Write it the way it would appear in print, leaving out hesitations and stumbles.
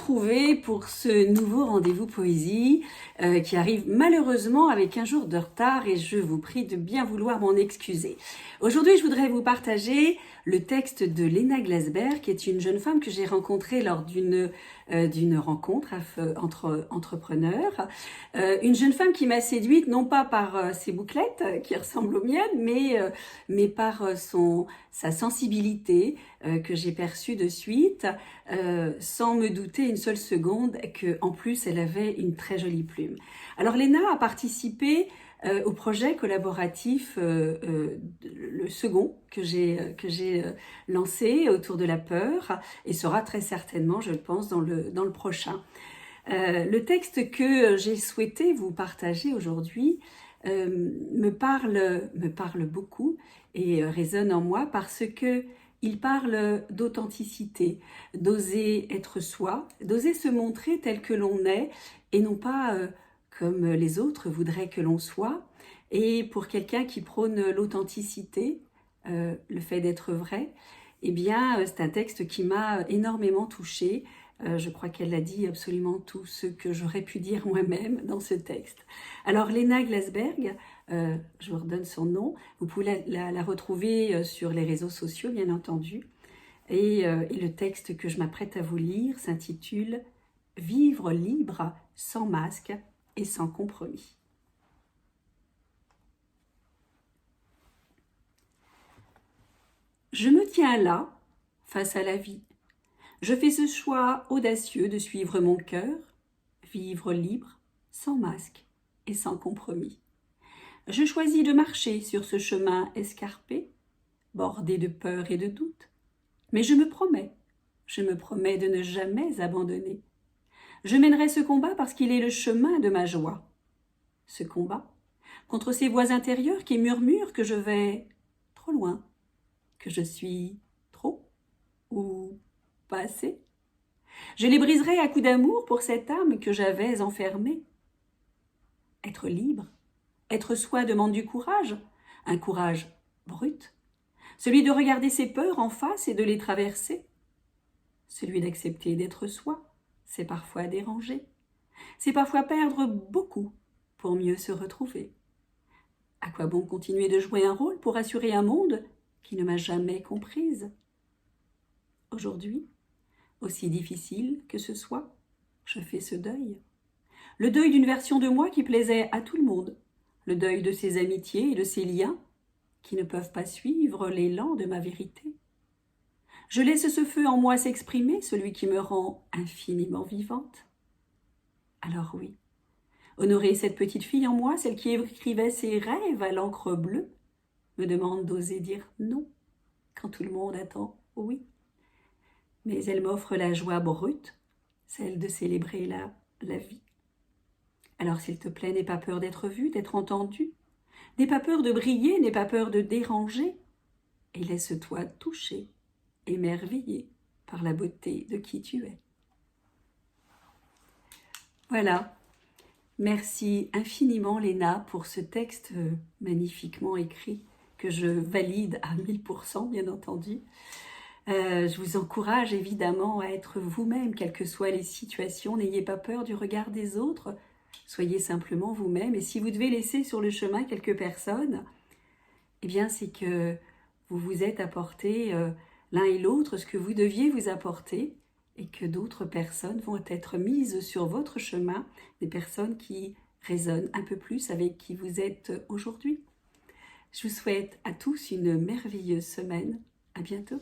retrouver pour ce nouveau rendez-vous poésie qui arrive malheureusement avec un jour de retard et je vous prie de bien vouloir m'en excuser. Aujourd'hui, je voudrais vous partager le texte de Léna Glasberg, qui est une jeune femme que j'ai rencontrée lors d'une rencontre entre entrepreneurs. Une jeune femme qui m'a séduite non pas par ses bouclettes qui ressemblent aux miennes, mais par sa sensibilité que j'ai perçue de suite, sans me douter une seule seconde qu'en plus elle avait une très jolie plume. Alors Léna a participé au projet collaboratif, le second que j'ai lancé autour de la peur et sera très certainement, je pense, dans le prochain. Le texte que j'ai souhaité vous partager aujourd'hui me parle beaucoup et résonne en moi parce que il parle d'authenticité, d'oser être soi, d'oser se montrer tel que l'on est et non pas comme les autres voudraient que l'on soit. Et pour quelqu'un qui prône l'authenticité, le fait d'être vrai, eh bien, c'est un texte qui m'a énormément touchée. Je crois qu'elle a dit absolument tout ce que j'aurais pu dire moi-même dans ce texte. Alors, Léna Glasberg, je vous redonne son nom, vous pouvez la retrouver sur les réseaux sociaux, bien entendu. Et le texte que je m'apprête à vous lire s'intitule « Vivre libre, sans masque et sans compromis ». Je me tiens là, face à la vie. Je fais ce choix audacieux de suivre mon cœur, vivre libre, sans masque et sans compromis. Je choisis de marcher sur ce chemin escarpé, bordé de peur et de doute. Mais je me promets de ne jamais abandonner. Je mènerai ce combat parce qu'il est le chemin de ma joie. Ce combat, contre ces voix intérieures qui murmurent que je vais trop loin, que je suis trop ou pas assez. Je les briserai à coups d'amour pour cette âme que j'avais enfermée. Être libre, être soi demande du courage, un courage brut, celui de regarder ses peurs en face et de les traverser. Celui d'accepter d'être soi, c'est parfois déranger, c'est parfois perdre beaucoup pour mieux se retrouver. À quoi bon continuer de jouer un rôle pour assurer un monde qui ne m'a jamais comprise? Aujourd'hui, aussi difficile que ce soit, je fais ce deuil. Le deuil d'une version de moi qui plaisait à tout le monde, le deuil de ses amitiés et de ses liens qui ne peuvent pas suivre l'élan de ma vérité. Je laisse ce feu en moi s'exprimer, celui qui me rend infiniment vivante. Alors oui, honorer cette petite fille en moi, celle qui écrivait ses rêves à l'encre bleue, me demande d'oser dire non quand tout le monde attend oui. Mais elle m'offre la joie brute, celle de célébrer la vie. Alors s'il te plaît, n'aie pas peur d'être vu, d'être entendu, n'aie pas peur de briller, n'aie pas peur de déranger, et laisse-toi toucher, émerveiller par la beauté de qui tu es. Voilà, merci infiniment Léna pour ce texte magnifiquement écrit que je valide à 1000%, bien entendu. Je vous encourage évidemment à être vous-même, quelles que soient les situations. N'ayez pas peur du regard des autres. Soyez simplement vous-même. Et si vous devez laisser sur le chemin quelques personnes, eh bien c'est que vous vous êtes apporté l'un et l'autre ce que vous deviez vous apporter et que d'autres personnes vont être mises sur votre chemin, des personnes qui résonnent un peu plus avec qui vous êtes aujourd'hui. Je vous souhaite à tous une merveilleuse semaine. À bientôt.